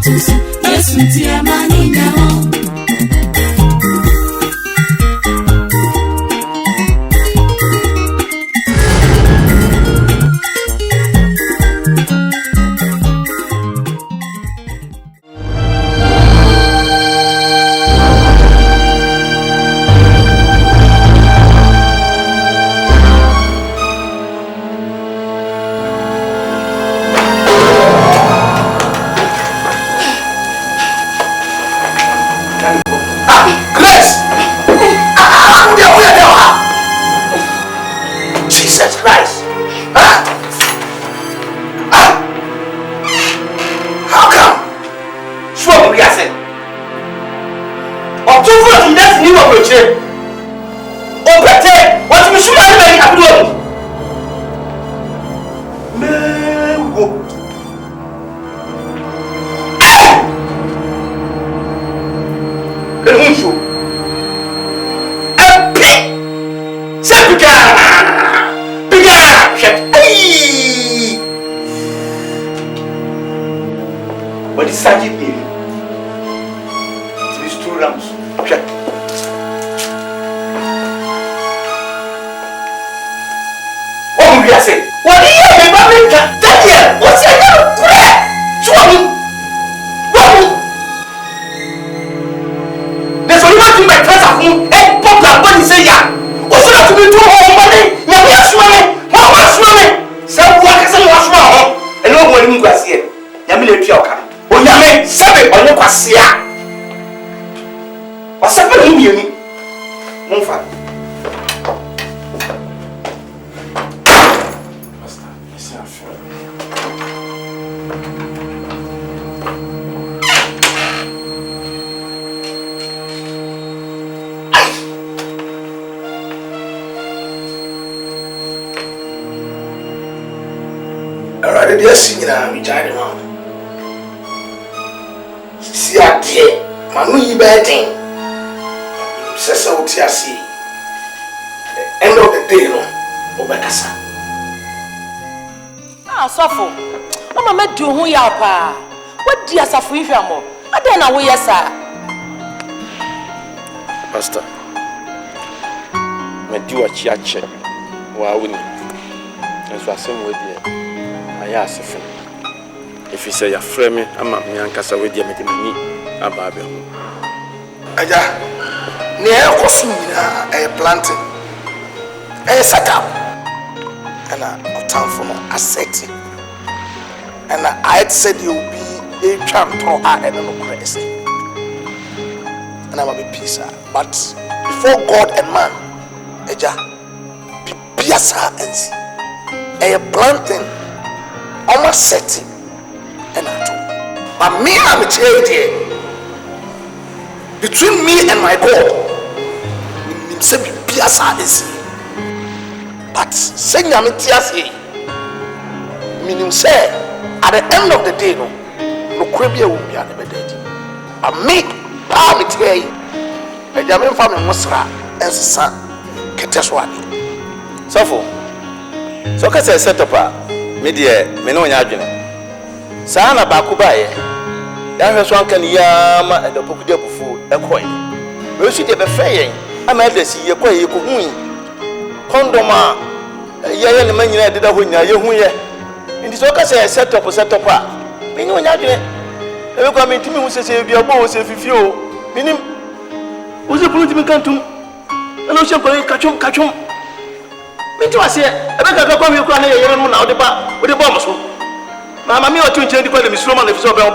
tusu Yesu tia mani nyawo Pastor, me do a chiache. Wawuni. And so I same with you. I ask if you say you're framing, I'm not me and Cassa with you, me about you. Aja, near Cosina, a planting, a setup, and a town for a setting. And I said you'll be a champ or I don't know crazy. And I'm a bit peace. But before God and man, Eja, be and see a planting, almost setting, and I do. But me, I'm a child here. Between me and my God, we say be and see. But saying I'm a tears, meaning say at the end of the day, no cribia will be at the bed. I make it here. A German family Musra and son Keteswani. So for so can say set up a media, Menonia. Sana Bakubaye. That was one can yam and the Pokudia food a coin. We should have a fair. I made the see a quay Condoma. Yay, the man you did a winner, you in this work, I say set up. Menonia. Every coming to me who says your boss if you meaning. Who's a political canton? I know somebody catch him. Me too, I say, I better go come here now the bar with the bombs. Mamma, me or two change the Miss Roman if so bad.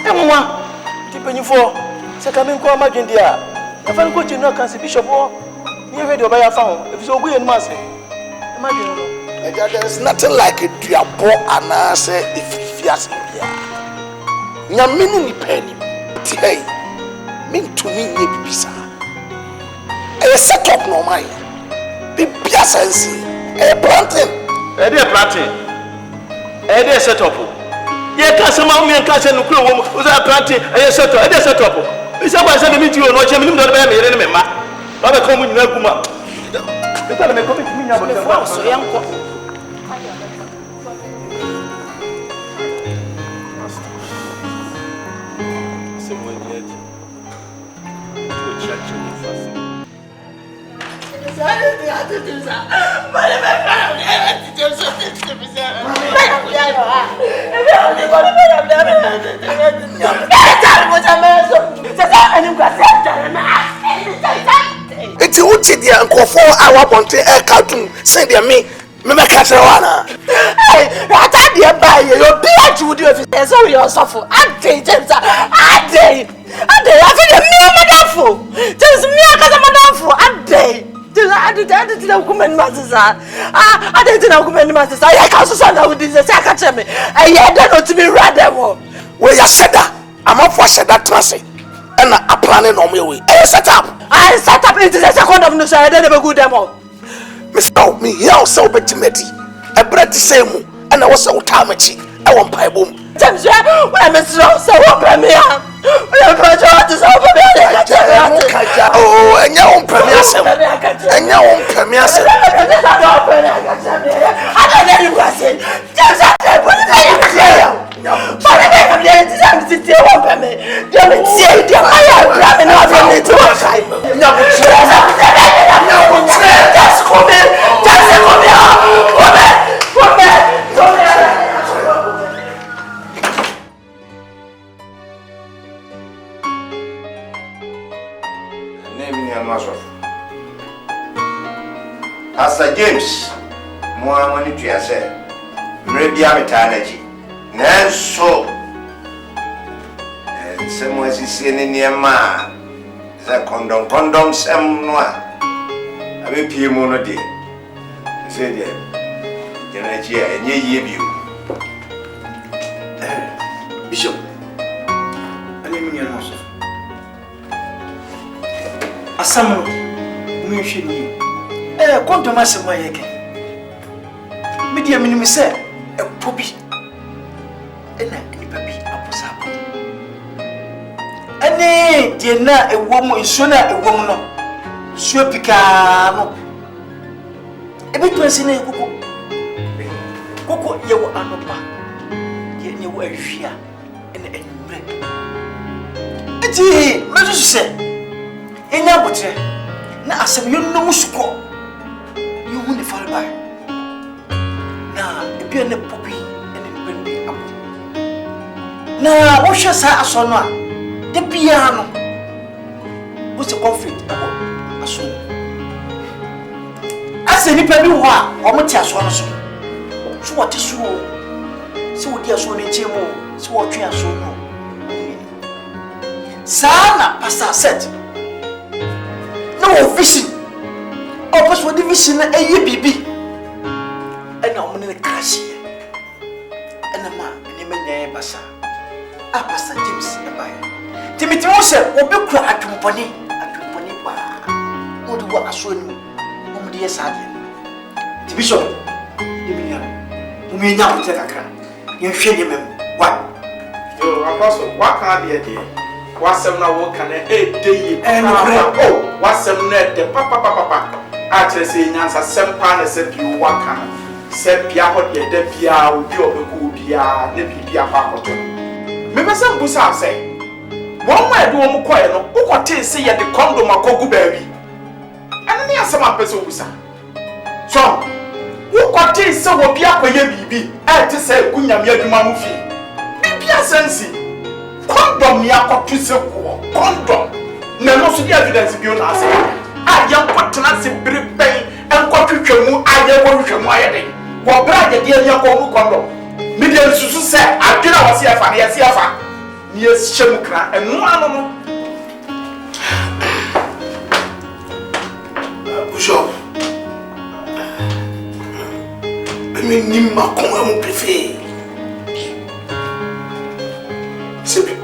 Emma, keeping you for second call my India. If I'm going to know, can see Bishop or near radio by a phone. If so, we and Massey. Imagine, there's nothing like a diabo and I say if you ask him here. Yamini penny, hey. Mean to me, Nibisa. A set up no mind. Be Piasensi, a planting. A dear planting. A dear set up. Yet, Casama and Cassan Crew was a planting, a set up, a set up. Is that why I said to meet you and watch him in the baby, remember? Not a common Naguma. The family coming to me about the house, so young. It's a wood and call for our bonte air cartoon. Send me. Meme catch one. Hey, I tell you buy your beard you do if it's so you suffer. I think James. I feel the me madam. James me akaza madam for a day. I did not woman masses. I didn't know woman masses. I can't stand with this secretary. I don't to be rather more. Where you said that I'm up for said that transit. And I planning on my way. I set up into the second of news. I never good demo. Mr. Me here so betimeti. A bread the same and I was so tamachi. I want pie boom. James, I'm a so premier. Oh, and your own premier. And your own premier. I don't know you was it. James, I said, what did I say? But I never did to open me. Don't say, dear, I am grabbing off your little side. No, just come in. Just come here. Come here. Pastor James, more money to yourself. Maybe I'm a tanaji. Nanso, and someone is saying near ma. The condom, some noir. I will pay more day. Say, dear, Janagia, and ye you. Bishop, I mean, your house. A summer, we should be. Come to Master Mayake. Media minimum said, a puppy. And a puppy, a posap. And nay, dear, not a woman is sooner a woman. Swapicano. A bit was in a cuckoo. Coco, you are not bad. Yet you were here and a break. It's a matter said. In your butcher, now some you know score. You won't fall by. Now, if you're a puppy and it will be up. Now, what shall I saw now? The piano. What's the conflict about a soon? As any baby war, or Matthias one soon. So what is you? So what you're so in Chemo, so what you are so no. Sana, Pastor said. No vision. Opposite for the vision a BB. And I'm in a crash here. And a man in a man, Bassa. Ah, Pastor James, a buyer. Timothy said, "What be cry at company? What do I show you? Whom dear Sergeant? The Bishop, the million. Whom you now take a crown. You shake him. What? Yo, Apostle, what can be a day? What's some now? What can a day? And oh, what's some net? The papa. Actually, saying answer some pan said you what can. Said Pia, what ye de Pia, would you be good Pia, the Pia Paco. Maybe some Bussa say. One way do more quiet, who got to say at the condom of Coco baby. And near some person Bussa. So, who got to say what Pia baby, and to say, Gunya Mamufi. Be Pia Sensi. Condom Yako to say, condom. No, so the evidence you not say. I am what to bring pain and what to show I am what to show. What brand the dear Yako condom? Million Susu said, I did not see a fan, yes, yes, Shemukra, and no. Bishop, I mean, Nima Koma prefer. C'est bien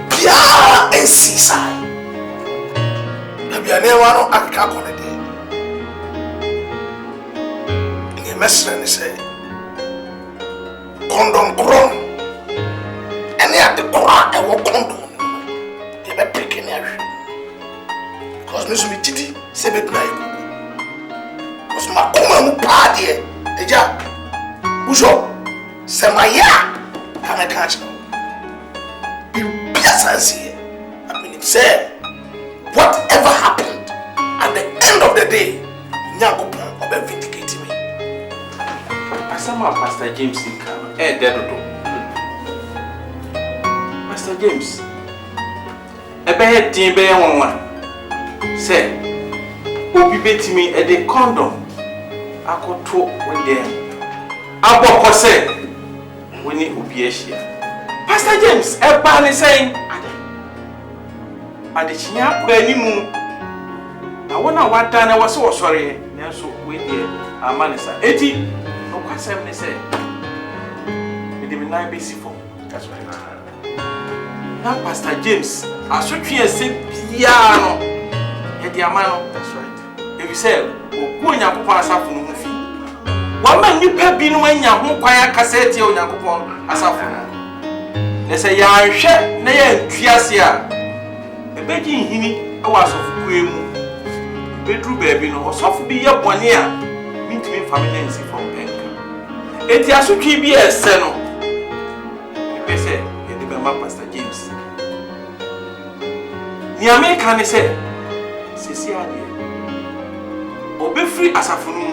and seaside. Maybe I never know I can't call it. In the message, say, condom crown. And they have the crown and walk condom. They be picking everything. Because Miss Mititi, say, be blind. Because my common party, the job. Bishop, say, my ya, can I catch you? I mean, say, whatever happened, Nyankopon obe vindicate me. Asama Pastor James Nkano dedodo. Pastor James ebe din be wonwa say obi betimi e de condom akoto with them aboko say we ni obi ehia. Pastor James eba ni saying ade chinya kwa animu na wona wada na wose wosore nanso we dey amanisa eti no kwasem ni say me dey me nan besi for. That's right. Now Pastor James asotwe ese bia no ye dey amano. That's right. If you say oku Onyankopon asafo no fi wama nipa bi no anya ho kwan akasa tie Onyankopon asafo no ne say ya hwe na ya ntuase a ebeji hini e wa asofo kuemu bedru baabi no osofo bi ye bone a mintimi family nsi from penka eti asotwe bi ese no e say ye dey be Pastor James ni America ne say sisi ade obe free asafo no e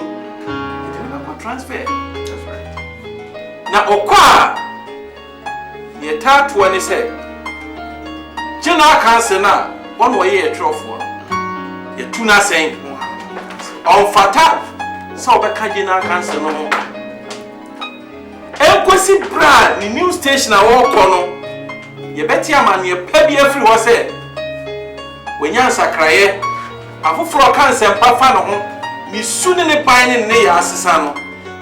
dey go transfer. That's right. Na okwa ye tatu ani say China cancer na one way a trofo ye tuna saying on fata so be ka China cancer no enkosi bra ni new station a wo ko no ye beti ama ne pa bi afri wo say wenya sakraye afoforo cancer pafa no ho ni suni ne ban ne ya asesa no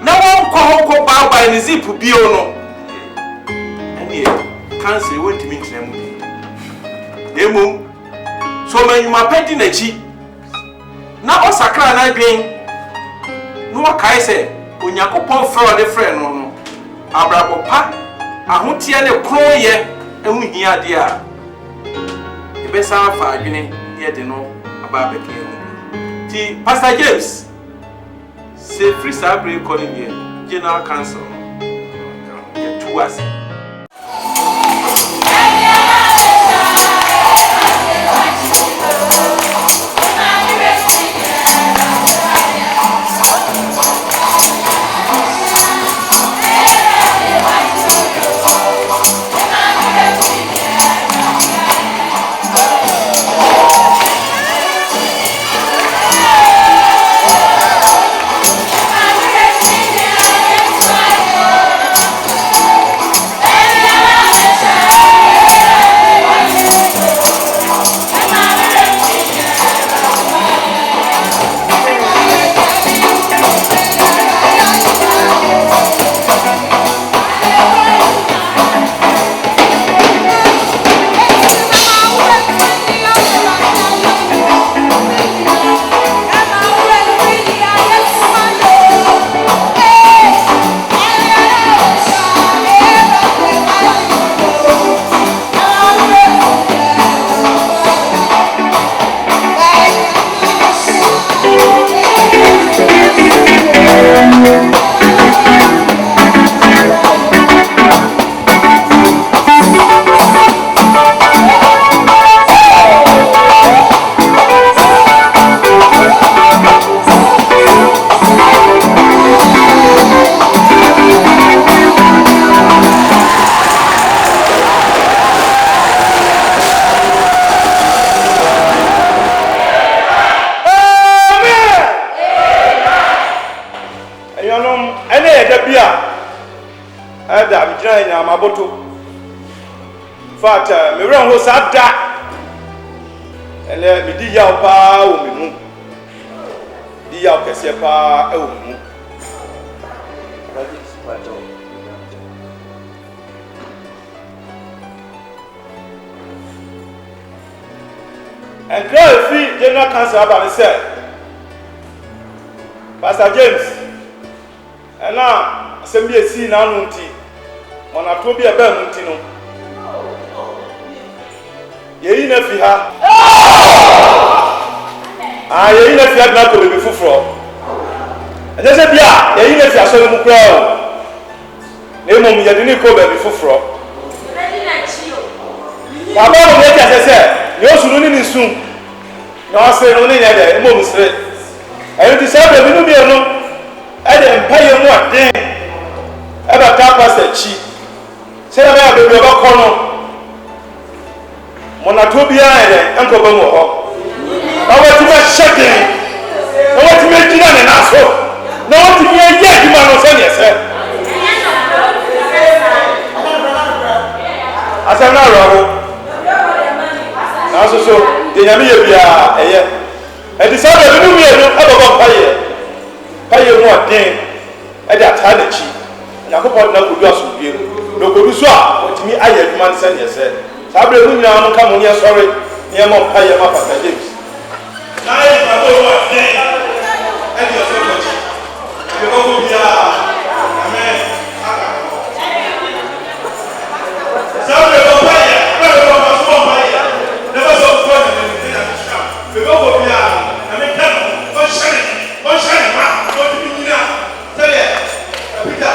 na won ko ba ni zip bio no ene cancer won't mean to them. Emu so manyuma pedi na chi na osakra na dwen no wakai se Onyankopon fra de frɛ no no abrabo pa ahotie ne kroye ehu hia de a ebesa fa adwene de de no aba beke ehu ti Pastor James say free sabre calling here General Council ye to us. Maboto fata me ran ho sada ele mi di ya pa o mi mu di ya kese pa e o mi mu and cry free General Council about say Pastor James and now assembly see na no nti on a to be a bell no ye na fi ha ye na fi adna ko be fufuro ene se bia ye na fi asole mu kra o na mum ye de ni ko be fufuro baba mo ye se ye osuru ni sun na o se no ni ye de mum sire ɛno ti sɛ baabi no mmienu ɛde mpayɛ mu aden ɛbɛka pastor akyi sɛ ɛbɛyɛ baabi ɔbɛkɔ no mɔnato biara yɛ dɛ nkɔba mu wɔ hɔ na wɔtumi ahyɛ den na wɔtumi agyina ne nan so na wɔtumi ayɛ adwuma no sɛdeɛ sɛ asɛm no awerɛho nanso so deɛ nyame yɛ biara ɛyɛ ɛnti saa baabi no mmienu ɛbɛbɔ mpayɛ mu ɔden ɛde ataa n'akyi nyankopɔn de n'akɔdu asomdwie mu na ɔkɔdu so a ɔtumi ayɛ adwuma no sɛdeɛ sɛ saa berɛ mu nyinaa mo nka mo ne ɛsɔre ne ɛmɔ mpayɛ ma Pastor James na ayɛ mpayɛ mu ɔden ɛde ɔsɛ kɔkyi ɛbɛbɔ biara amen aka saa berɛ bɔ mpayɛ ɛbɛbɔ mpayɛ never so far and then I come. We go over here. I mean, don't shine, ma. Don't be here. Tell you, Peter,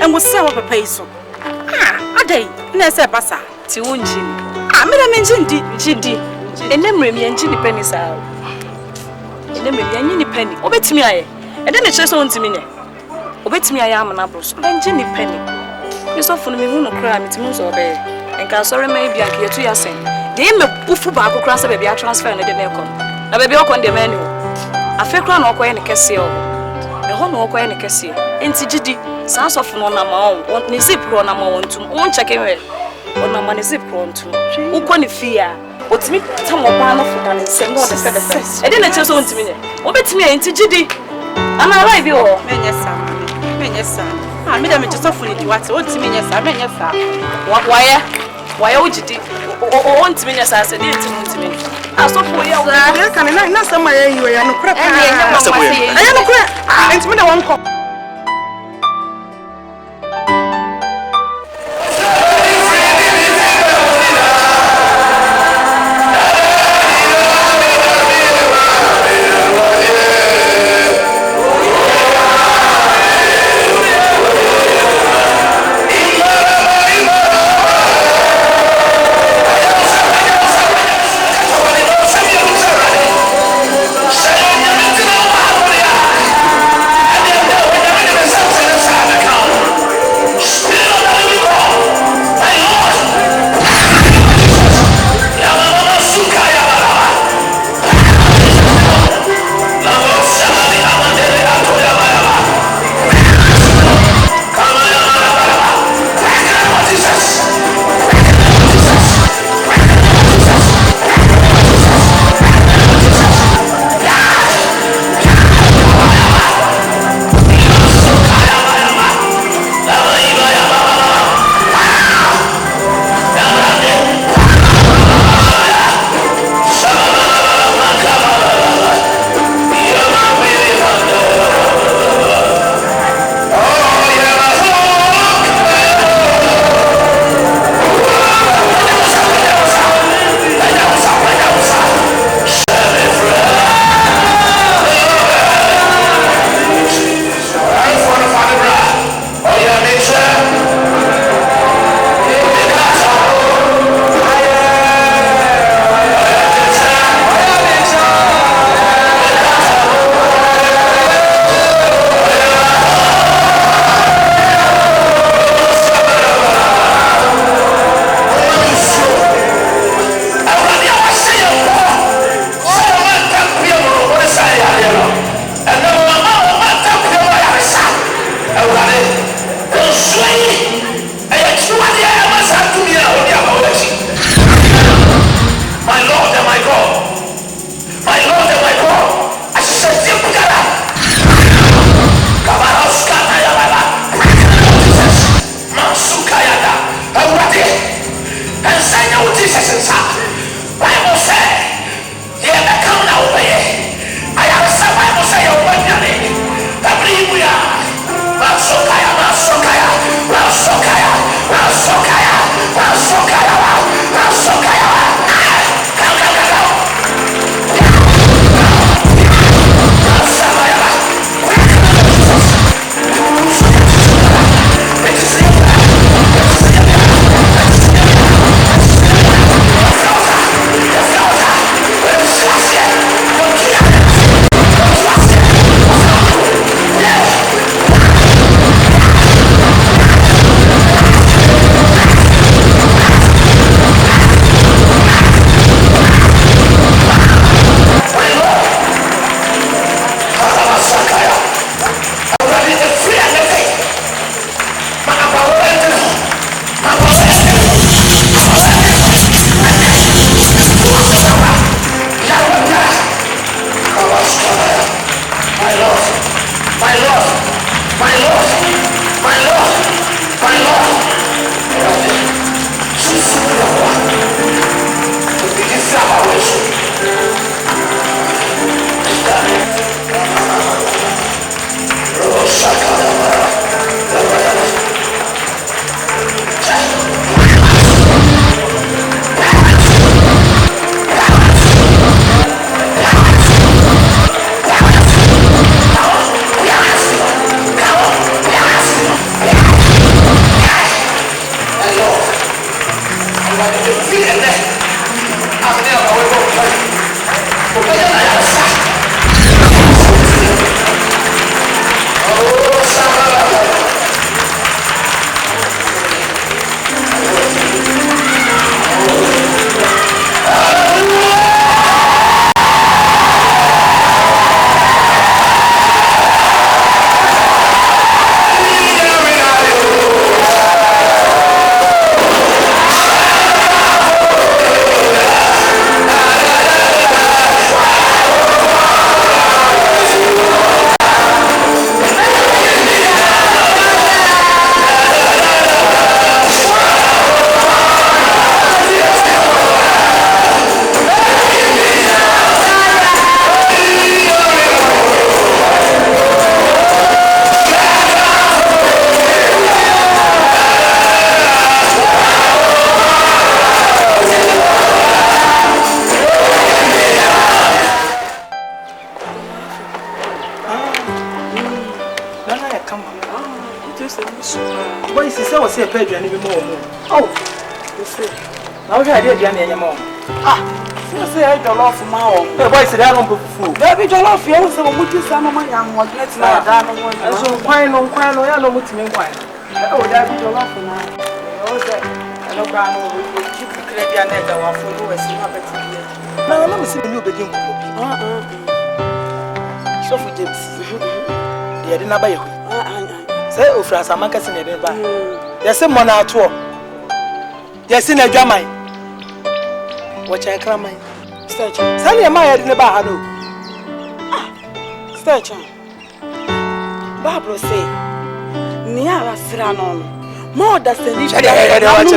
and was so of a peso. Ah, a day, Nessa Bassa, Tiunji. Ah, Madame Gindi, and then Remy and Ginny pennies out. And then Remy and Ginny penny, obey me, and then the chest on to me. Obey me, I am an abros, and Ginny penny. Miss often me won't cry, it's moves obey, and can sorry maybe I care to your saying. They may poof back across a baby, I transfer and the necom. A baby on the menu. A fair crown or coin a casio. A home or coin a casio. NTGD, sounds of no amount, want me zip run amount to one checking it. On my money zip run to. Who can fear? What's me? Some more pan of food and send more the first. I didn't just want to me. What bet me NTGD? I'm alive, you all. Yes, sir. I made a just off with what's what to me, yes, I mean, yes, sir. What wire? Why would you do? Or want to me, yes, I said, it to me. I saw for you. I can't not somewhere you are no crap. I am a crap. It's me the one call. Boy, she said, "What's your pledge and even more?" Oh, you see, now I did any more. Ah, so say I don't love my own. The boy said, "I don't put food." Baby, don't love you. So, what is some of my young ones? Let's not down on one. So, why no, I know what's in wine. Oh, that is your love for now. Oh, that I know, I know, keep the credit and that I for you as you have it. Now, let me see the new beginning. So, for James, they didn't buy you. Say, oh, France, I'm not saying it. Yes, a man at all. Yes, in a drama. Watch I cry, my statue. Send your mind in the bar. Statue. Barbara say, Niara Siranon. More than the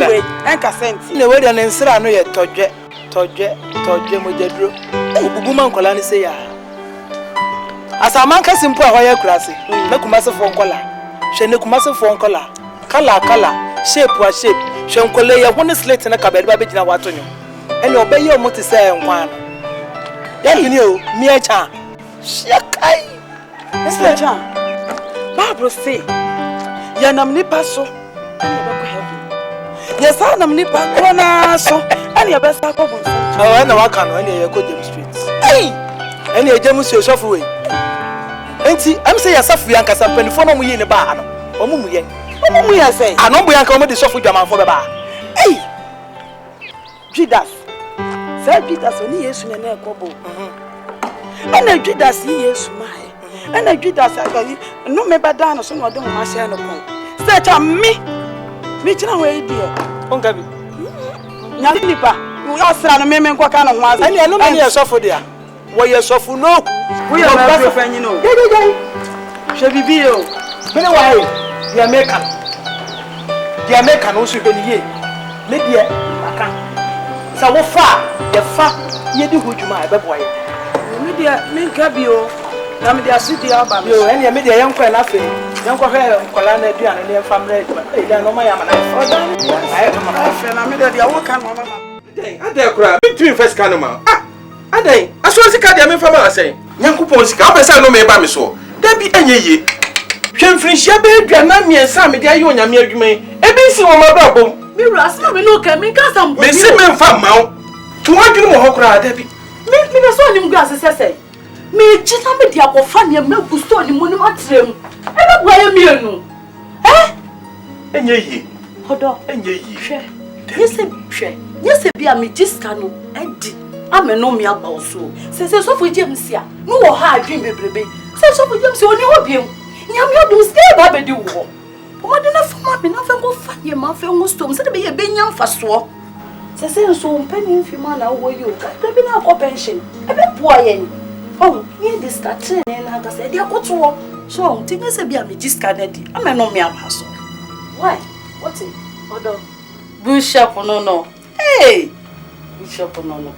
way, and Cassent. In the way, and Serano yet, Toje, Mujadro. Oh, woman, Colani say, as a man can simple a classy, no commercial phone color. She no kumase for color, shape or shape. She unkole ya one slate na kabedi baby na watonyo. And obey your moti say one. Then you know, me a cha. Shakai. Cha. Barbara say, Yanam nipa so, and you go heavy. Yes, I am nipa corner so, and your best up. Oh, I know I can when you go James Street. Hey! And you James yourself away. I'm saying yourself, Yanka, some penny for me in the bar. Or Mumuye. I say, I know we are coming to suffer German for the bar. Hey, Judas. Say Judas only yes in a couple. And I Judas, he is my. And I Judas, I tell you, no member down or some of them will share no point. Stay on me. Meet you away, dear. Ungabi. Yanipa, you are surrounding me and what kind of was. I know many are suffer there. Why you suffer no? We are not friend, you know. Shall we be you? Anyway, the American also been here. Maybe I can. So, what far? The far, you do good, you might be boy. Media, make Gabio, Namidia City Alba, you and your media young friend laughing. Young Coher, Colana, and their family, but they don't know my amana. I have my friend, I made the Awokan Mama. I dare cry between first canoma. Ah, I saw the Cademy from us saying, Young Coupons, Cabasa no me by me so. There be any ye. Shem Friendship, Granami and Sammy, dear you and Yammy, ABC on my brother. Miras, no, we look at me, because I'm missing men from Mount. To want you know how cry, Debbie. Make me so him glasses, I say. Me, just a media of funny and milk who stole the monument room. And not why a meal. Eh? And ye, hold on, and ye, yes, be a me just canoe, and did. I'm a no me about so. Says so for James here. No hard dream, baby. Says so for James, only hope him. Yam do stay, Babby do. What enough for me, nothing go find your mouth and most stones, and be a benyan for so. Says so, penny if you man, how were you? There be no pension. A bit boy. Oh, you this starting, and I said, you got to walk. So, things be a me just candy. I'm a no me about so. Why? What's it? Other Bishop no. Hey! Bishop no.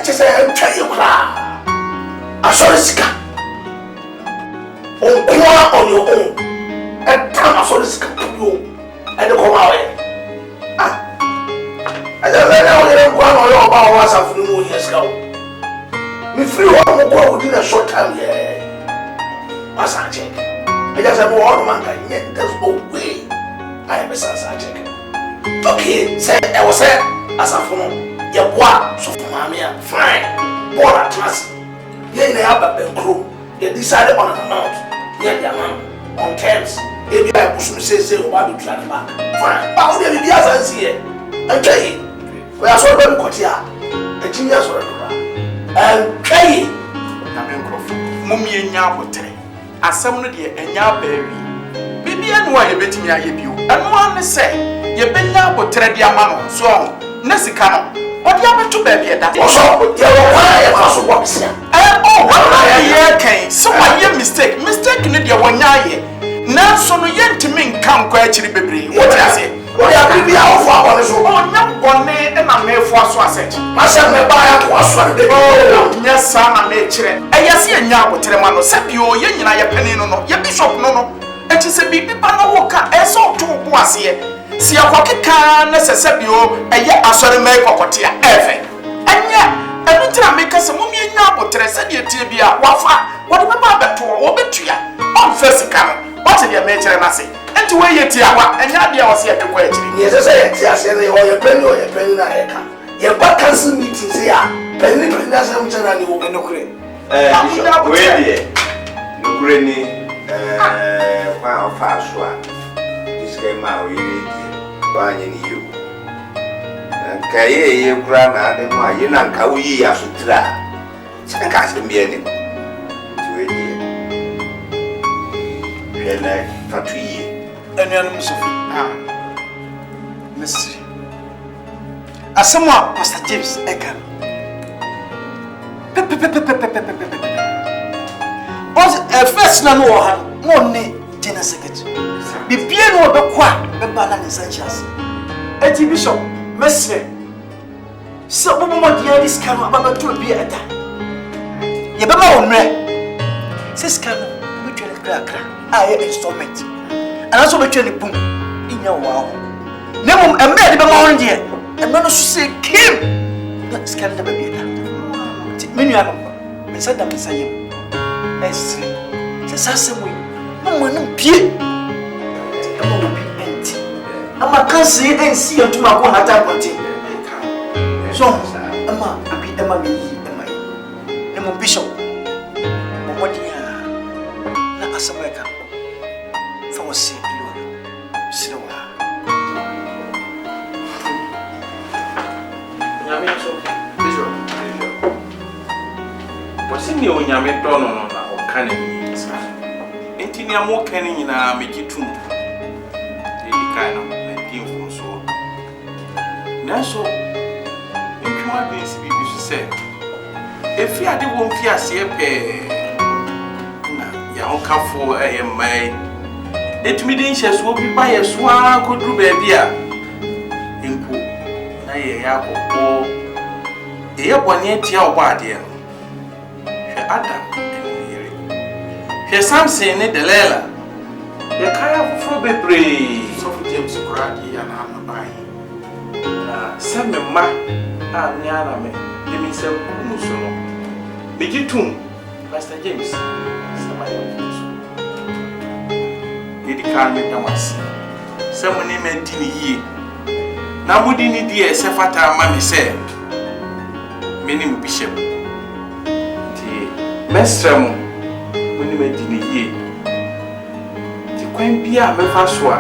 just tell you cry. I saw the scar. On your own. And time I saw the scar to you. And the come away. I just said, I don't want to know about what's happening in years ago. Me free one more go within a short time, yeah. As I check. I just have one man, there's no way I am a sense. Okay, say I was there as a phone. You what? So for mammy, fine. Born at last. Yeah, they have a crew. They decided on an amount. Yeah, the amount on terms. Maybe I push me say why we try back. Fine. But they be as here. Okay. We are so very cut here. A genius or and Kay. Mummy nya botre. Asem no de enya berry. Bibi anu a yebetimi ayebiu. Anu an say ye benya botre de ama no so na sika no. Odi abeto ba bia da. Oso ye wo kwa ye fa so box ya. What ye kan? So why ye mistake? Mistake no de wonya ye. Na so no ye ntimi nka nkwa akiri bebre. What you say? What ya bibi a wo fa so. Onya bone e na mefo aso asech. Masha me ba ya ko aso de. Nya sa na me kire. Eyase enya abotre ma no sebio ye nyina ye pani no no. Ye bishop no no. Enti se bibi ba no wo ka e so to bo ase. Si akwakeka na sesebio eye asore me kokote a efe. Enya enu tira me kase mumye nya abotre se de tie bia wafa wode me ba beto wo betua. On first kan. What is your nature na say? Enti we ye tia wa enya de a wo se ye kwa akiri. Ye se ye tia se ye o ye penny na ye ka. Ye ba council meeting se ya. Penny na se mchana ni wo enokure. Bishop we dey. Nokure ni kwa fa so a. This guy ma we dey. Banye ni you. Kaye ye kura na ade ma ye na nka wo yi asotra. Se ka se mbie ni. Tuwe die. Hwele fatu yi. Enuanum sofi. Mystery. Asemwa Pastor James Eka. First na no ha no ne general secretary. Bibie no obekwa beba na essentials. Eti bishop mesre. So bobo mo dia this kind of baba to be eta. Ye bema onre. This kind of we twele kra. Aye instrument. And also be twele pum. Inya wa ho. Nemum embe de bema on die. Embe no so say kim. This kind of baby eta. Menu ano. Me said that me say esri. Se sasemu. No mo no pie. Ama kansi ensi yantuma ko hata konti. So, ama abi ema me yi ema yi. Emo bishop. Momodia na asameka. Fa wosi biwa. Sino wa. Nyame so. Bishop. Wasi ni onyame tono no na okane ni. Enti ni amo kane nyina megitum. Kind of from so. Now, so if you want this, you say, if you are the one here, say, you don't come for a may. It means will be by a swan could do baby. In pool, nay, or a 1 year till body. Adam, here's something in the lela. You can't for baby. James Crady and I'm buying. Send me ma, I'm Yana me. Let me say, Musono. Big tune, Pastor James. Somebody else. Did you call me Thomas? Someone named Dini Ye. Now, would you need the Sefata Mammy say? Meaning Bishop. The Mestram, when you made Dini Ye. The Queen Pia Mefaswa.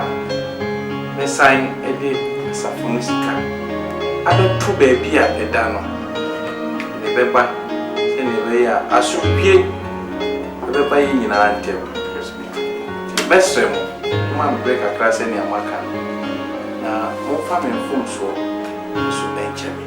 Me sign a day as a musica. I don't true baby at the dano. The beba, anyway, I should be a beba in our anthem. The best room, man break a class any American. Now, more family phone so nature me.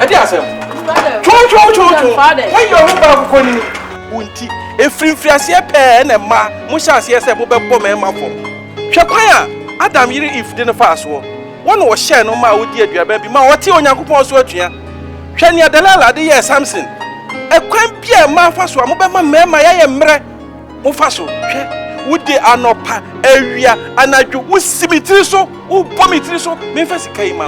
adi asem cho hey yo me ba ko ni unti efrinfri ase pe na ma mo sha ase se bo be bo me ma fo hwe kwan a Adam yiri if de no fa so won wo share no ma wo di aduaba bi ma wo te onyankopon so atua hwe ne Dalala de ye Samson ekwan bia ma fa so mo be ma mema ya ye mre mo fa so hwe wudi anopa awia anadwo wo simitiri so wo bomitiri so me fa sika yi ma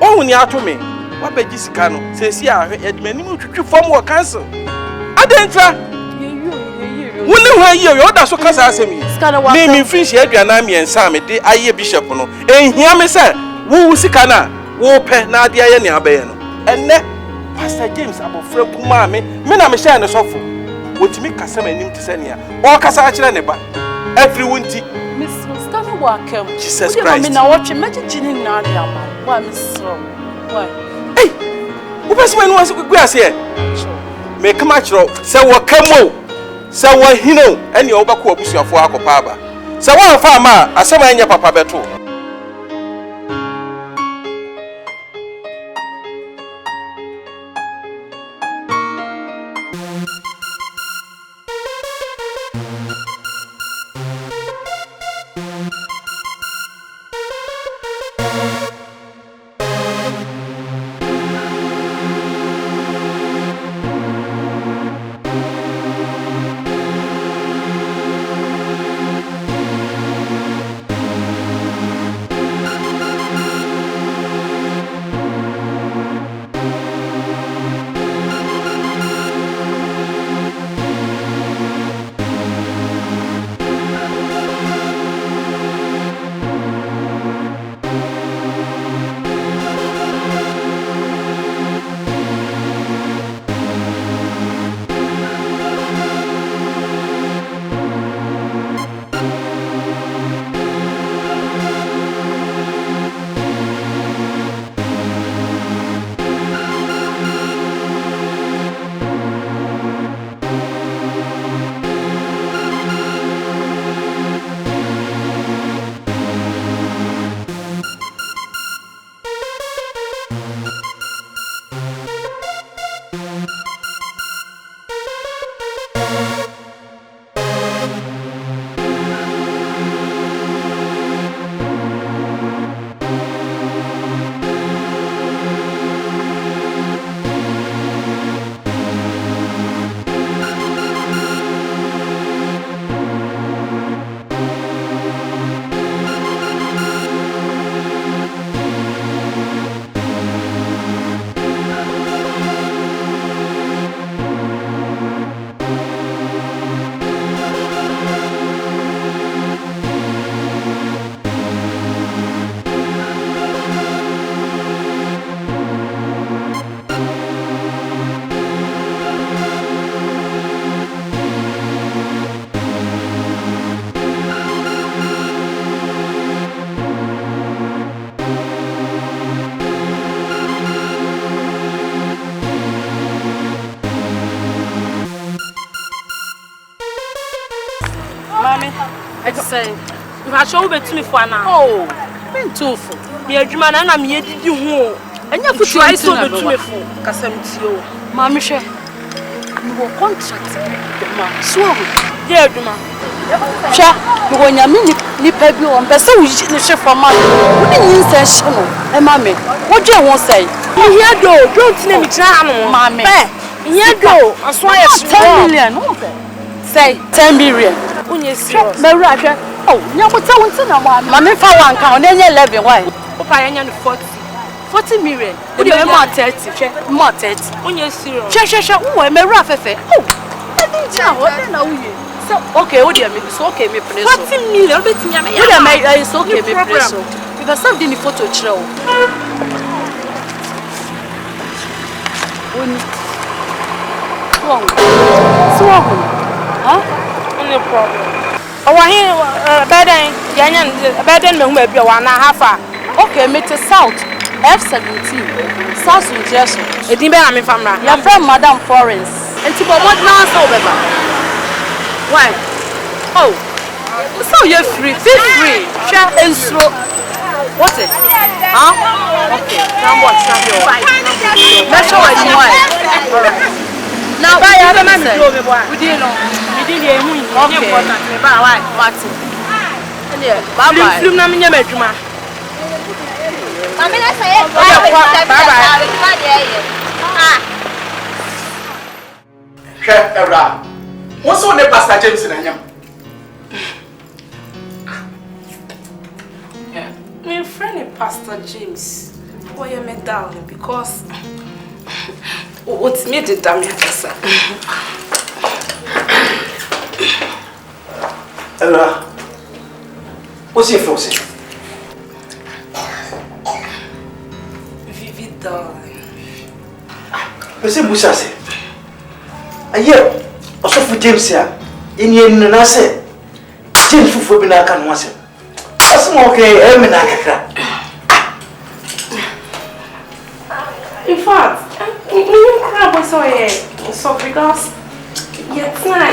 wo ni ato me wa begi sika no se si a edmani mu twitwi fom wo cancel adentra woni ho yi yo da so kasa asemi me finish aduana me ensa me de aye bishop no ehia me se wo sika na wo pe na ade aye ne abaye no enne Pastor James abofra kuma me na me share ne sofo wotimi kasa manim tisania o kasa a kire ne ba every wunti Miss Stanley Wakem Jesus Christ me na watch me jini na ade ama why miss why hey wo pese me no wase gugu ase me kama kiro se wo kamo se wo hino ene wo bako abusuafo akopa aba se wo afa ma asema anya papa beto say if I show bet me for now oh me too for me adwuma na me edidi ho enya futu I so bet me for kasam tio ma me hwe me wo contract ma so ye adwuma hwa me wo nya me ni pa bi on pese wo ni hwe for ma wo ni nyin se hye no e ma me wo dwe ho sei me here do don't na me tira ano ma me here do aso aye 10 million no say 10 million unye serious meru ahwe oh nyamuta wonti na ma me fa wan kan on enye 11 why o pa enye 40 million o dey mo 30 hwe mo 30 unye serious hwe meru afefe oh ja ho na uye so okay o dey me so okay me place 40 million bet nya me ya o dey me so okay me place so because some dey ni photo kire o oni so huh no problem. Oh, beden yanyan beden me huma bia wana hafa. Okay, me to south F17. South Jesu. Edin be na me famra. Your friend Madam Florence. Enti bo mod na so beba. Why? Oh. So you free, feel free. Share ensro. What's it? Huh? Okay. Now what? Let's show it more. Alright. Now, bye. I don't know. We didn't know. We didn't know. Okay. Bye. Why? What's it? Bye bye. Film na minya meduma. Mami na say bye bye. Ah. Hwe Ebra. What's on the Pastor James na nyam? My friend is Pastor James. Why am I down? Because what's made it damn sir. Ebra. What's your force? Vivid darling. Monsieur Boussa say. Aye, also for James here. In your nase. James fufu bi na kan wase. Okay, I'm not in fact, so because yet now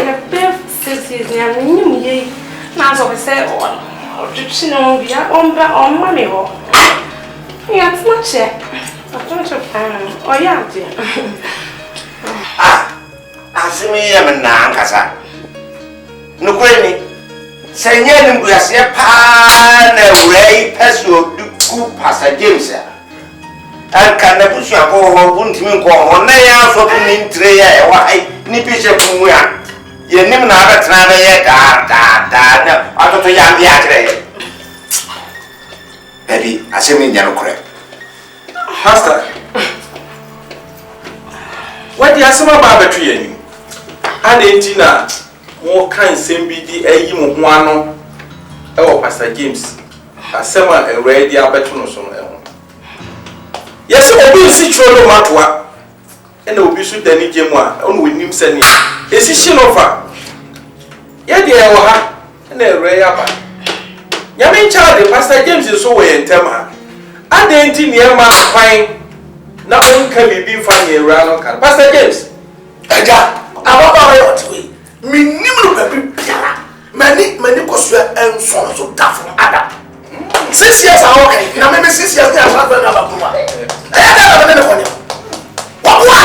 6 years now so we say on money it's not check. Oh yeah, dear. Asimi ya mna nkasa. Nukweni. Senye ni mbuyasie pa na wei peso duku Pastor James ya. Anka na busu akọ ho buntimi nko ho na ya so ni ntre ya e wa ai ni piche kumu ya. Ye nim na abetra na ye da na atoto ya mbi akere. Baby, asemi nya no kore. Pastor. What the asema ba betu ye ni? Ade na mo kan sembidi ayi mo ho ano e wo Pastor James asema ready abeto no so no e ho yes obi si cholo matwa e na obi su dani gemu a ono wenim sani esi shinofa ye de e wo ha na ere ya ba nyame child Pastor James so we entema ade nti ne ma kwan na onka bibi mfa ne ewura no kan Pastor James Eja ababa yo twi minimum baby piara mani kosua enso so dafo ada 6 years ago okay na me 6 years na afa na bakuma da na me konya wa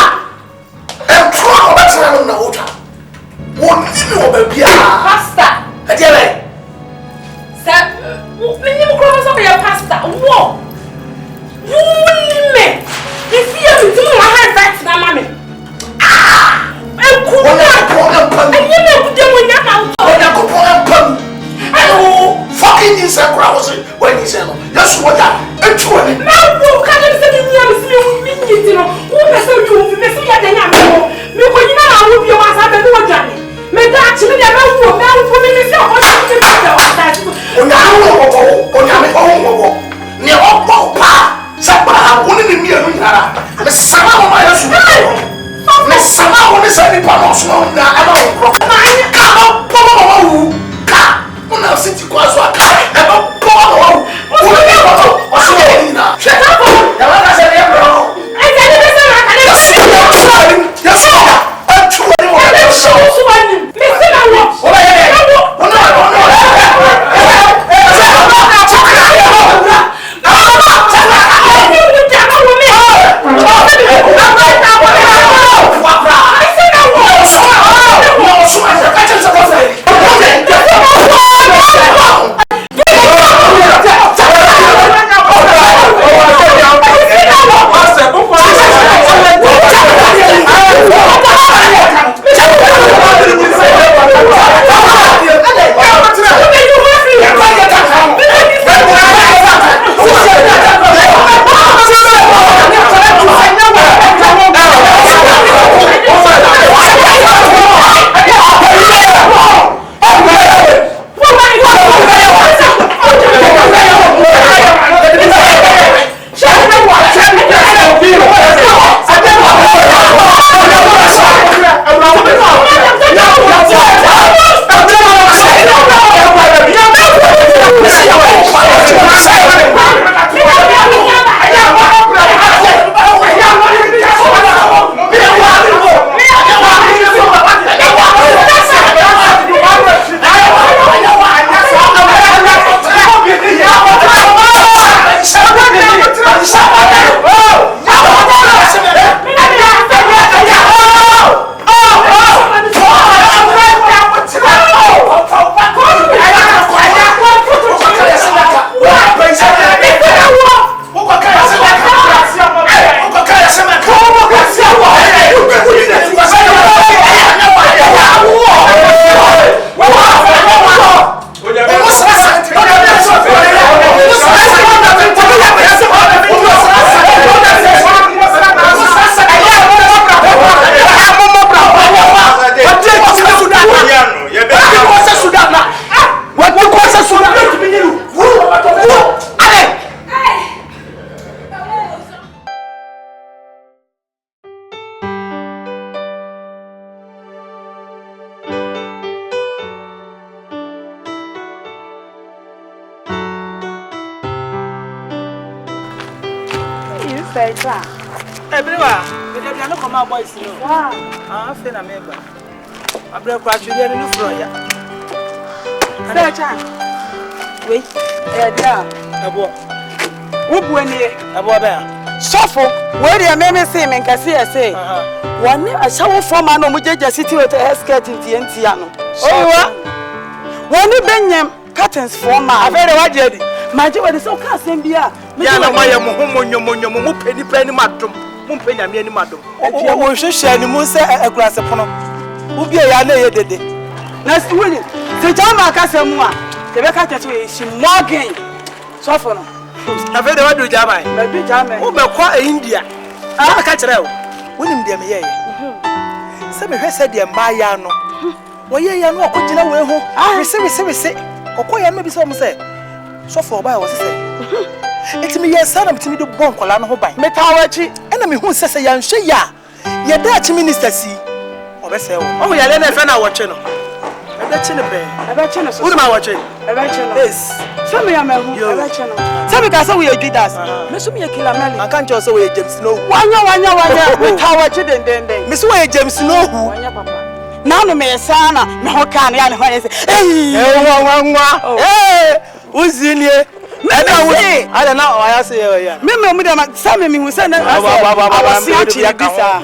tro ko batira na ota woni mi wo baby a Pastor. adiele Sir, minimum cross up your pastor. Whoa. You me. If you do my hand back to mommy. Fucking inside crowds when he said, yes, what that? And 20. Now, who can you say you are you know? Who is you? Missing at the Yamo. Me, when you know, I will be your master. Johnny. May that actually never will now for me. Petra. Everywhere. We dey no come boys no. Wow. Ah, fe na member. Abra kwa chiri no front ya. Petra. Wait. Dia. Abo. Wo bu ani. Abo ba. Sofo, where dey me say me nkase say. One a shower from an omujeja city with a skirt in TNT ano. Oh wa. One benyam curtains for ma. Abere wa je di. Ma je we dey so ka sem bia. Ya na ma ye mo homonyomonyo mo pani madom. Mo pani ame ani madom. O hwehwe ni mo se akurase pono. Wo bia ya na ye dede. Na siwini. Se jama ka sem a. Te be ka tete we shi morgan. Sofo no. Abere wa do jama. Ma do jama. Wo be kwa India. Ah ka kire o. Wonim de me ye. Se me hwese de mba ya no. Wo ye ya no akogina we ho. Wese. Kokoya no bi se mo se. Sofo ba wo se. Etimi ye sana mtimi do bon kola no ho ban. Me tawachi. Ena me hu sese ya nhwe ya. Ye da chi minister si. Obese wo. O ya le na fe na wo che no. Ebe chi ne be. Ebe chi no so. Wo ma wo che. Ebe chi no. Yes. So me ya me hu. Ebe chi no. So me ka say we Judas. Me so me ya kila meli. Aka ncho so we James no. Wanya. Me tawachi den. Me so we James no hu. Wanya papa. Nanu me sana me ho kan ya ne ho yese. Uzinie. Ada wuzi. Ada na o ya se ya. Me de ma sa me hu se na. Awasi achi bisa.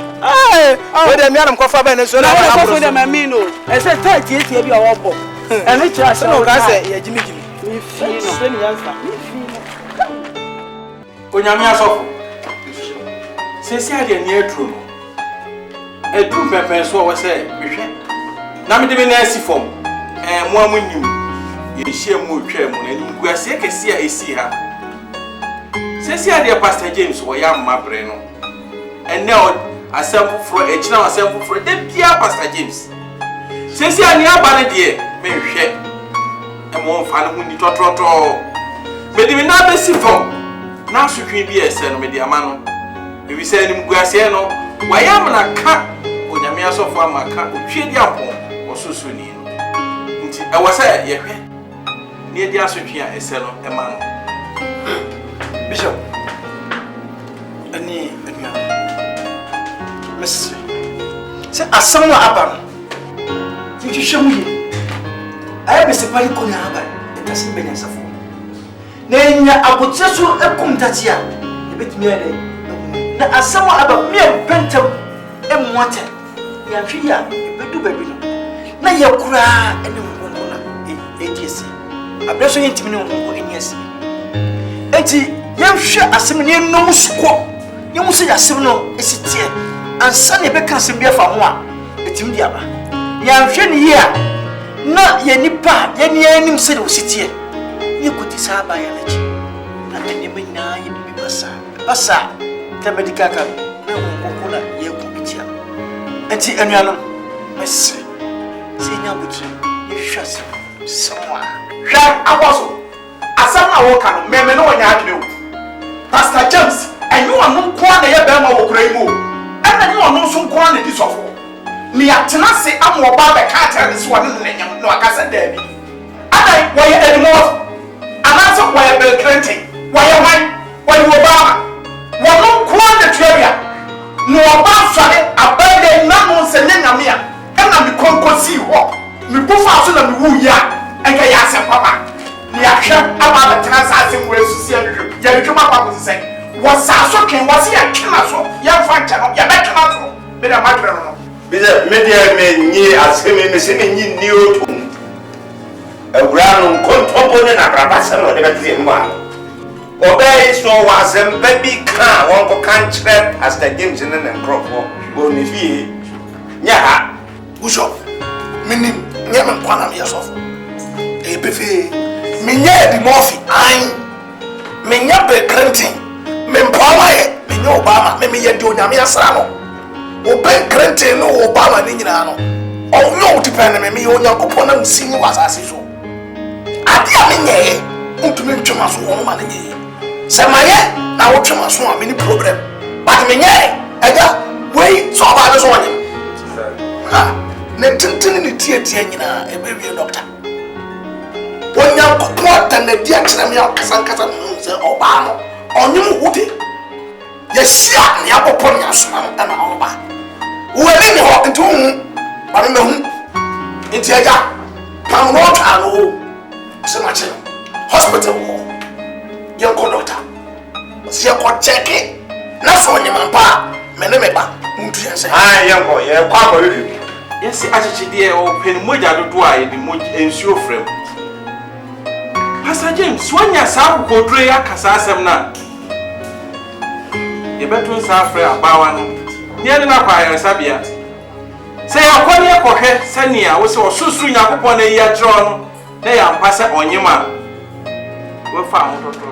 We de mi anam kofa ba ne so na. Na ko de ma mi no. E se tight ye bi o bo. E me kira se no ka se ya jimi. Mi fi no. Se ni yansa. Onyame asofo. Sesi ade ni etru no. Etru pepe so wo se hwehwe. Na me de me na asifom. Mo amunim. Yehie mu twa mu na nim guase kese a esi ha. Sesi ade Pastor James wo ya mabre no. Ene o asem fufuro echina asem fufuro de bia Pastor James. Sesi ani aba ne de me hwehwe. Emo mfa ne hu ni totroto. Me de me na be sifom. Na sotwe bi ese no me de ama no. Ebi se nim guase no wa ya mna ka onyame asofo amaka otwe di apo ososo ni no. Nti e wo se yehwe ni edi asotwe a ese no e ma no. Bishop ani Miss se asam wa aba no hwehwe mu yi ayi be se pali ko na aba e tasi be nyansafo na nya abotire so ekum tatia e betumi ade na asam wa aba me pentam e mote ya hwe ya e bedu baby no na ye kura ene ngongo na etiesi abeso yentimi ne ngongo eniesi enti yehwe asem ne nom suko yemu se yasem no esitie ansa ne be kan sem bia fa ho a etim di aba yehwe ne yi a na ye nipa ye ne anim se de ositie ye koti sa ba ya lachi na ene menya ye bibi basa ta medical ka na ngongo na ye ku bitia enti anuanom mesi se nya buti ye hwe asem someone hwa awoso asam na wo ka no meme no nya adwene o Pastor James and you are no kwa na ye be ma wo kura imu and you are no so kwa na di sofo me atena se am oba be ka tare so ne nyam no akasa da bi adai wo ye anymore anaso wo ye Bill Clinton wo ye Obama wo no kwa na tuabia no oba fare abade na no se nyame a na me konkosi ho me bufa so na me wu ya enka ya se papa ni ahwe aba be tena sa se wo esusi anhwe ya bitwa papa ko se wasa so ken wasi ya kena so ya fa ncha no ya betena so be da madre no bize media me nyi asemi me se me nyi ni otu ewura no kontompo ne na braba se no de betie mba obey so wasem baby ka won ko kan chire Pastor James ne ne krofo bo ni fie nya ha Bishop minim nyame kwana me yasof e befe menye di mofi an menya be Clinton me mpawa ye menya Obama me ye di onyame asra no oben Clinton no Obama ni nyina no onyo depend me ye onyankopon na nsin wasase so ade a menye ntumi ntwema so wo ma nye se maye na wo twema so a me ni problem but menye eja wei so ba so onye ha ne tintin ni tie nyina e be wie doctor onyankopon ta na di akira me akasa nkasa se Obama onyum wude yɛhyia ne abɔpɔ ne asoma no ɛna ɔba wɔani ne hɔ nti wohu ba me mahu nti agya pam no ɔtwaa no sɛ makye no hospital wɔ yɛnkɔ doctor ɔsɛ yɛkɔ kyɛke na sɛ ɔnyema mpa a me ne me ba muntu yɛn sɛ yɛnkɔ akɔhwehwɛ yɛsi akyekyedeɛ ɔpɛ ne mogya dodoɔ a yɛde nsuo frɛ mu Pastor James wanya saa kokoduro yi aka saa asɛm no a yɛbɛto nsa afrɛ abaawa no neɛ ne no akɔ ayaresabea sɛ yɛakɔ ne yɛkɔhwɛ sɛnea wo sɛ ɔsorosoro Nyankopɔn no ayi akyerɛ no na yɛampa sɛ ɔnyem a wɔfa a motɔtɔ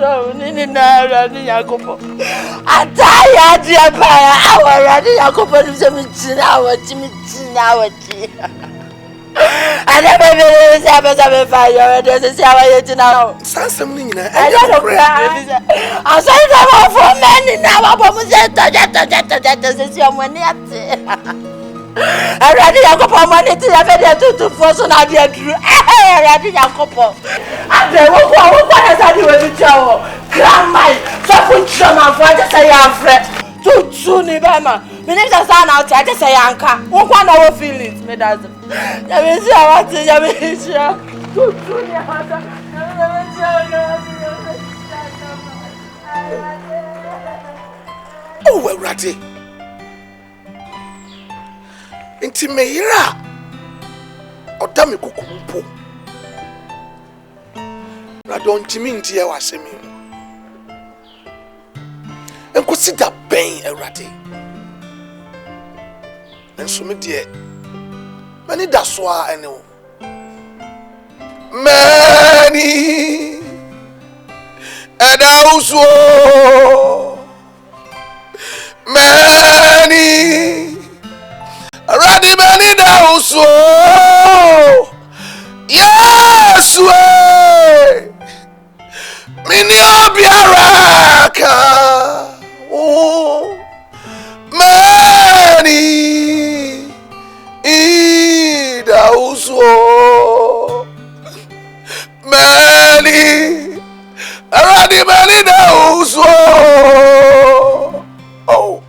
So, Nini Nara, Yakopo. I die at the empire. Our Radi Yakopo is a Michina, Chimichina. I never been a fire. There's a shower now. Something I don't cry. I said, I'm for many now. I ready Yakopo money to have it to force on idea. I ready Yakopo. And they will go as I do with each other. Grandma, so put trauma for just say I'm fret. Too soon, Ibama. Minister San out, I just say Anka. What one our feelings, me does. Let me see how I want to you. Too soon, oh, well, Ratty. Inti meira odami kukumpo na don timi nti e wasemi enko sida ben awrade enso me de mani da so a ene wo mani adauso mani Ready many now so yes way mini obiaraka oh many ida uso many ready many now so oh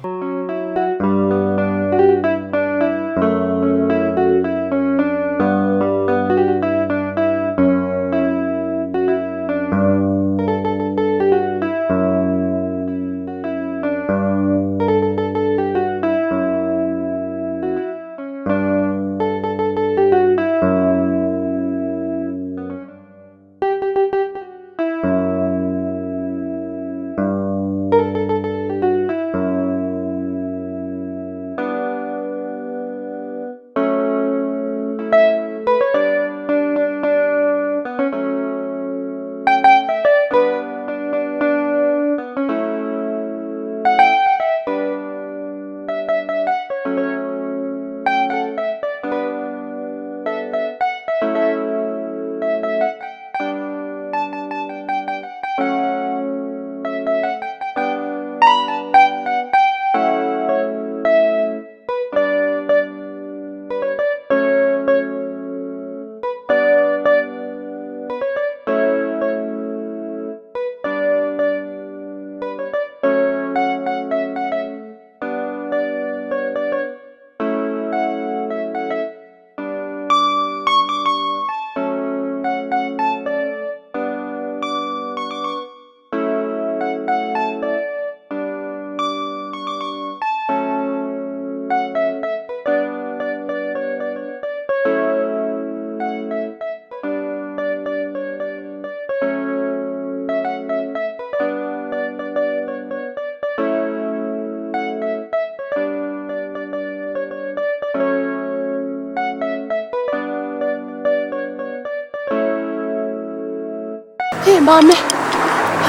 Hey, mommy.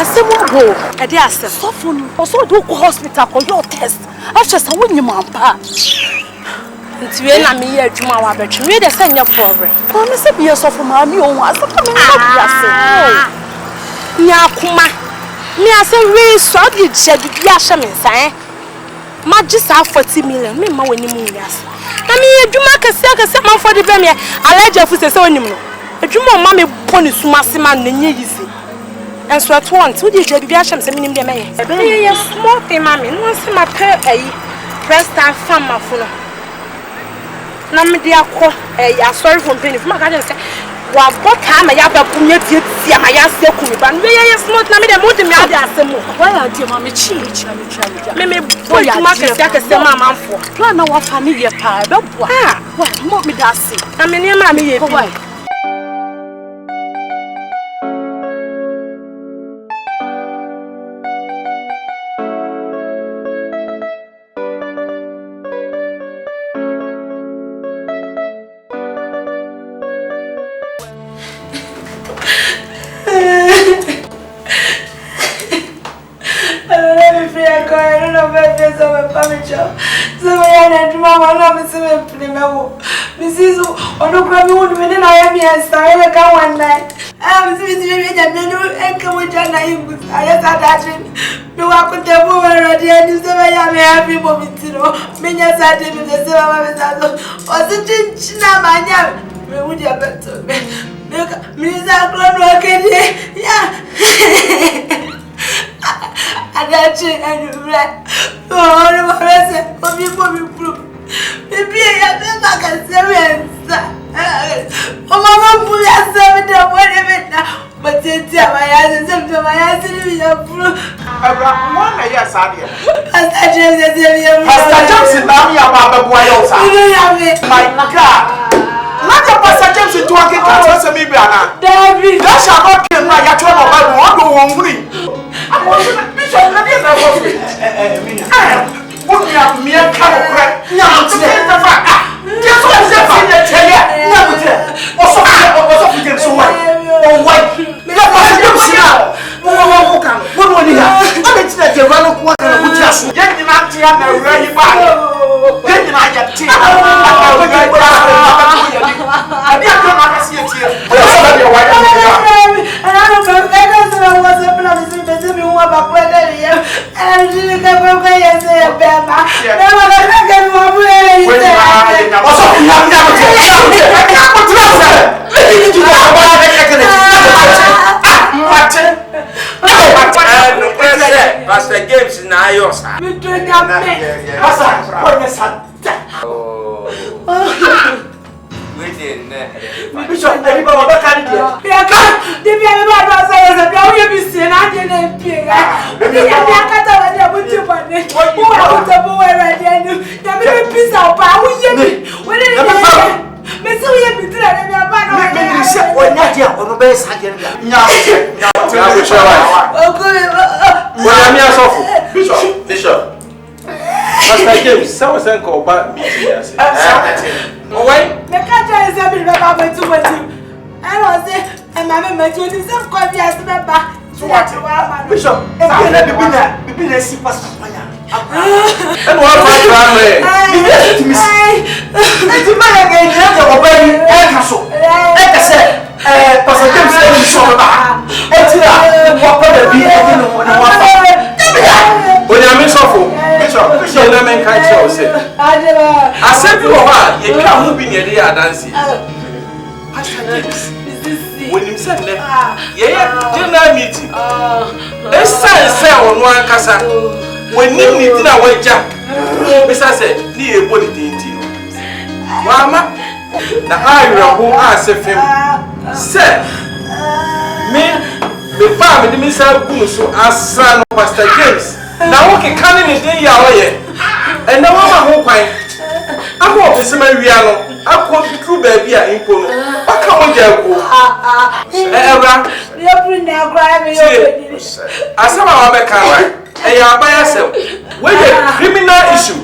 Asemo go. Ade ase. Sofo no. Also do go hospital for your test. After some when you man pa. Nti we na me ye adwuma wa betwe. We dey say nya problem. Ko me say be sofo ma mi o ase ka me no be ase. Nya kuma. Me ase we so di je di ahye me nsan. Magisa 40 million. Me ma wani mu ase. Na me adwuma kase man for the be me. Alaje fu se onim no. Adwuma ma me boni suma se ma na nye yisi. And so at once, would you be ashamed of me? A small thing, mammy, no see my per a press time from my phone. No, me dear, sorry for penny from my garden. What time I have a punyet, see my ass, but we are smart. Now, me more than me. Why are you, mammy? Cheech, me boy, I market a mamma for. Plan our family pie, but what? More me does see. I mean, your mammy, why? Pastor James na yours. Bishop. Pastor James, so was called back meeting. Oh, wait. The catcher is a bit about my 2 I was there, and my member 27 coffee as a member. Bishop, and be a super supplier. And what family? To me, it's a man again, obeying Castle. Like I said, Pastor James is so bad. What would be when I'm in Suffolk, Bishop, let me catch you. I said, you are, you can't move in your day dancing. Pastor James. When you said that, dinner meeting. Let's say on one casa. When you need dinner, wait, Jack. Mr. said, near body dainty. Mama, the area who asked him, said, me, the family, Mr. Busso, as son of Pastor James. Now, okay, coming in the year, and now I'm a whole I'm going to see my real. I'm going to do baby in Pono. I come on, Jericho. I saw my car, and you are by yourself. When a criminal issue,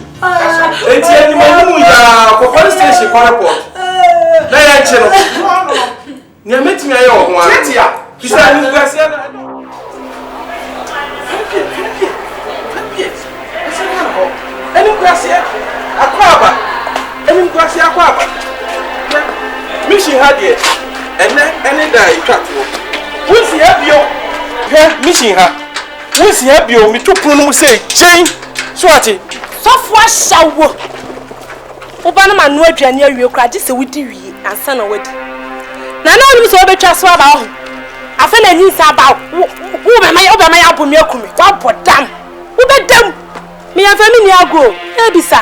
it's any for police station for report. They are channel. You're meeting your own one. Any gracia, aquaba. Any gracia, aquaba. Mission had it, and then any day cut. Who's the happy? Mission her. Who's the happy? Me to pronounce say, chain, swati. So far, shower. Obana man, no journey, you cry this a witty and son of it. Now, no, you saw the trust about. I feel a news about who am I over my album? What put damn? Who bet them? Me and family are go. Maybe, sir.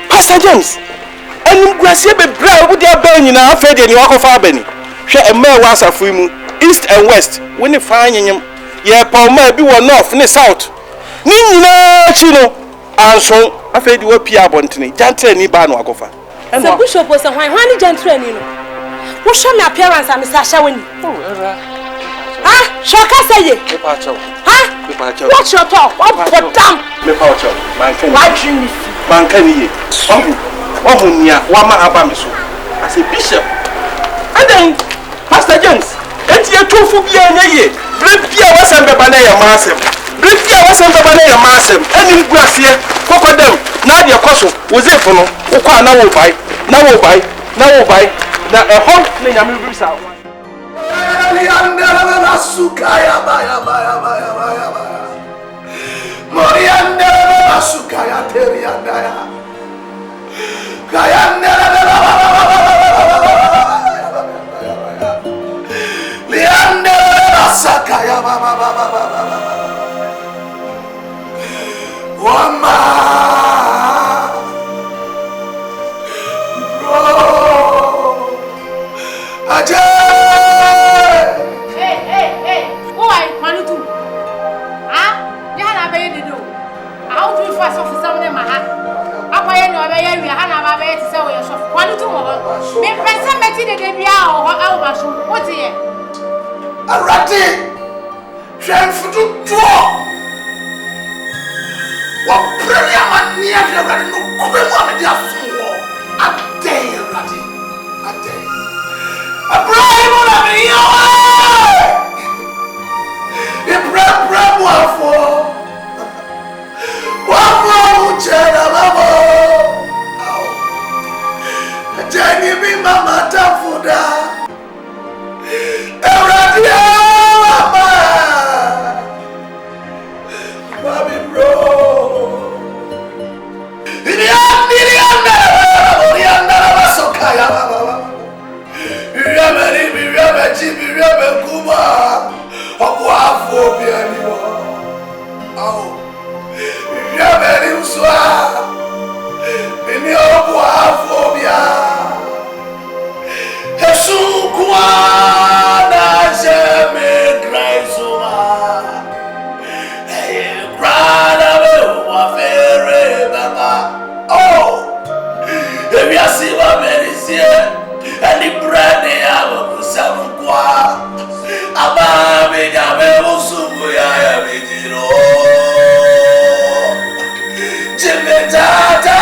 Pastor James, and you go see a bride with their burning in our fed and you walk of Albany. Share a mere was a free moon, east and west, when you find him. Yeah, Paul may be one north and south. Nina, Chino, and so I fed you a Pia Bontini, Jantre and Ibano Agofa. And the bishop was a wine, Jantre, you know. What shall my appearance and Mr. Shawin? Ah, Shaka say it. Huh? What's your talk? What damn? Me pouch, man, can why dream? Man, can you? Oh, near Wama Abamiso. As a bishop. And then, Pastor Jones, and your two for being a year. Bring Pia was a banana massive. Bring Pia was a banana massive. And in Gracia, Cocodem, Nadia Cosso, was it for no? Oka now will buy, now will buy, now will buy. Now a whole thing I'm moving south. Sukaya baya baya baya baya baya. Morianda sukaya terianda ya. Kayanda lianda sakaya baba baba baba. Wama bro aja. Arati, Shenfutu draw. What prayer man near the Radi no Kubema with your soul. A day, Radi. A day. A brave on a million. A brave one for. Wamo chela mamo, jani bi mama tafuda, eradia mama, baby bro. Irianda basoka ya mama, iriame chibi kuba, okwafu biani mo, Yabeli uswa, mimi obwa phobia. Yesu kuana jeme graisuma. Hey, brother, we wafere baba. Oh, ebi asiba merisie, eni brande abo kusamu kwa. Aba me nyame musubu ya bijiro. Tata,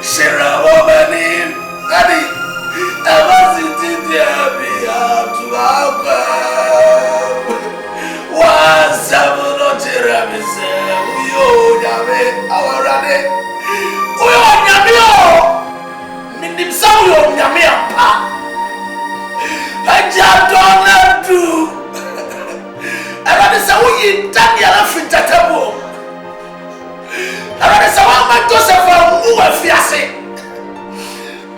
Shira woman, Daddy, I was sitting there to Alba. Was seven or Jeremy said, we owe Yame, our Rade. We owe Yamio, Mindim Samuel Yamia Pa. I just don't do. I rather say, we Daniel Fritz. Arade sa wa ma Joseph mu afiase.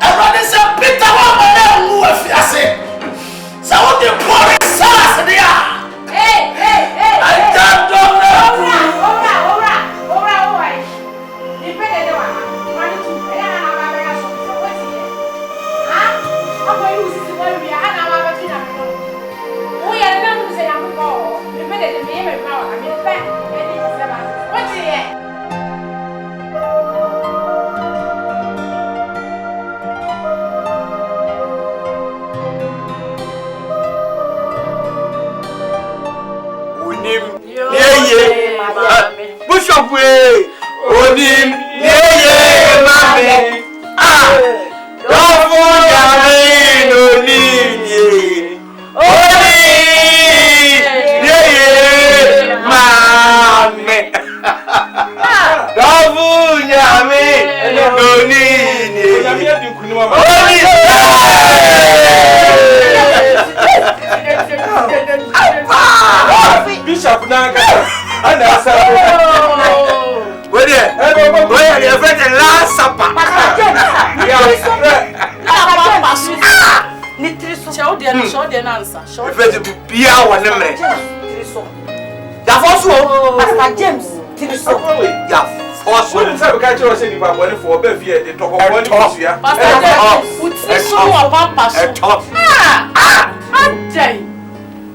Arade sa Peter wa ma na mu afiase. Sa wo de pori sala dia. Hey. I don't know. Ora. Ni pede de wa. Wani tu. Ela na ba ba so what here. Ha? Ako yu sisi wa wi ana ba ba tina ko. Wo ya na mu se ya ko. Ni pede de me ba wa. I mean back. Eni se ba. What here? Bishop way, Odim, yeah, mami. Ah, don't forget Odim, yeah, mami. Don't Show the answer. Show If it's Pia one memory. Pastor James, Tiriso. Yeah, force What is that? We can't say about one for Bevia, the top of one. Pastor James, put this on one person.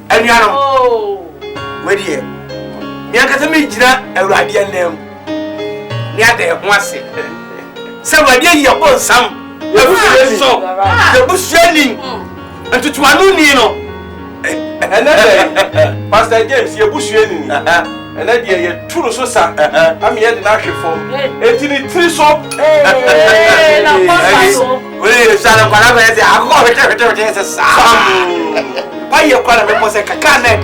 And you know, Oh, where dear, Miakatami Jina, a radiant name. Near there, once it. So, my dear, you're both some. The bush shining. And to Twanunino. And then, Pastor James, you're bush shining. And then you're true, so sad. I'm here in action for 83 soap. We shall have a why you call me was a cacana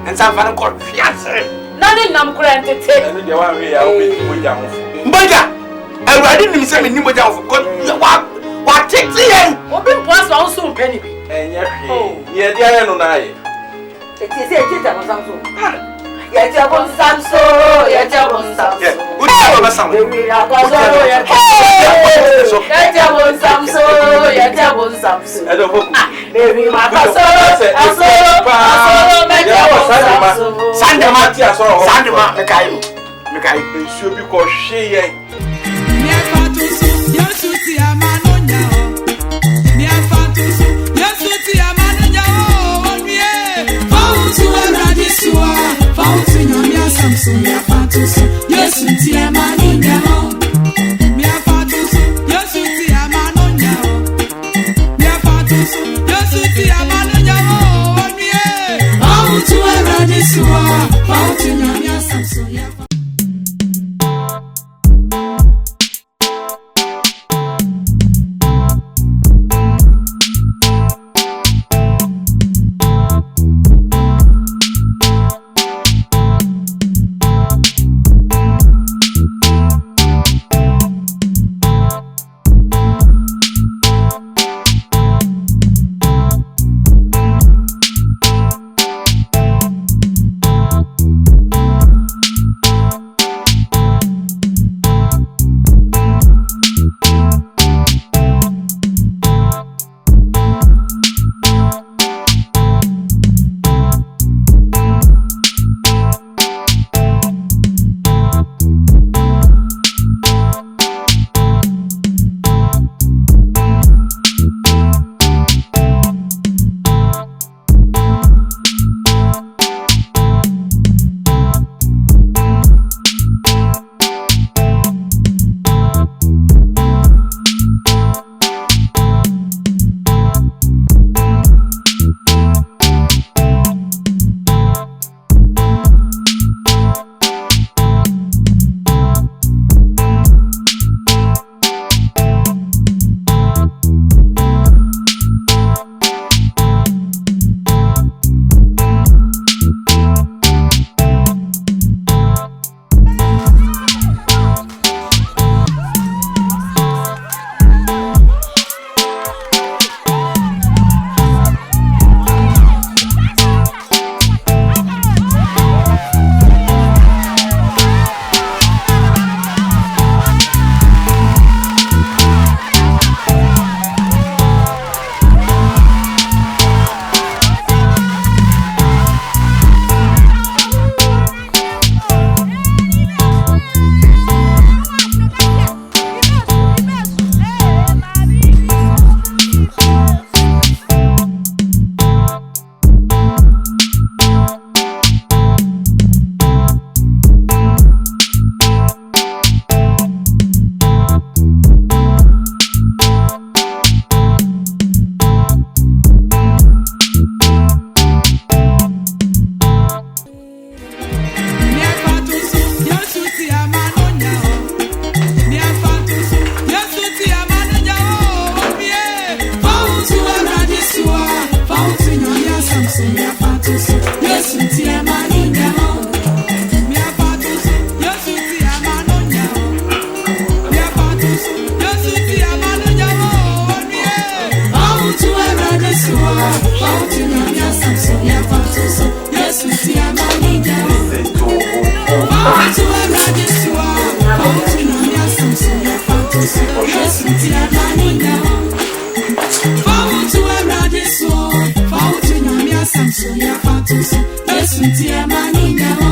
and some fun called fiance. none in them granted. And the one way I'll be with you. Mbaja, I didn't say me what takes the end. Open post also penny. And yet, the iron on I. It is a Samsung. Yet I want some so, yet I want some. Good over some. Yet I want some so, yet I want some so. I don't hope. Baby, my Sandema, Mekai, should be called she. Yes, so ya fatu so Yesu tie mani nyawo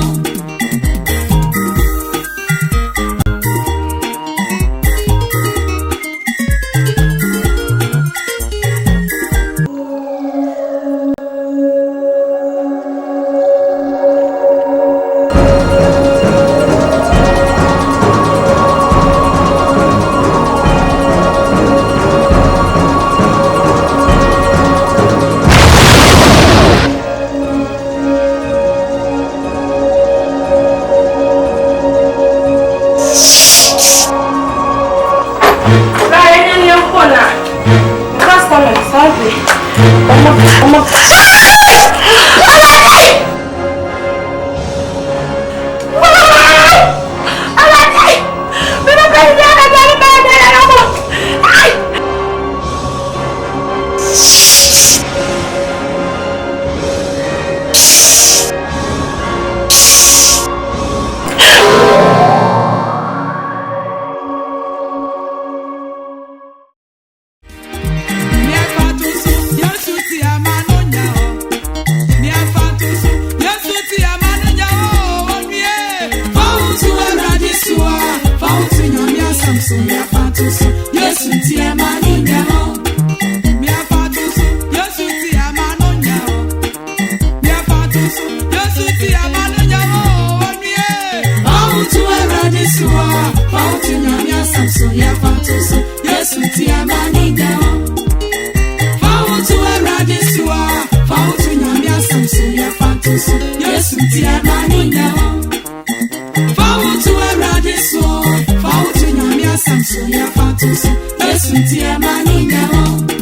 Yesu tie mani nyawo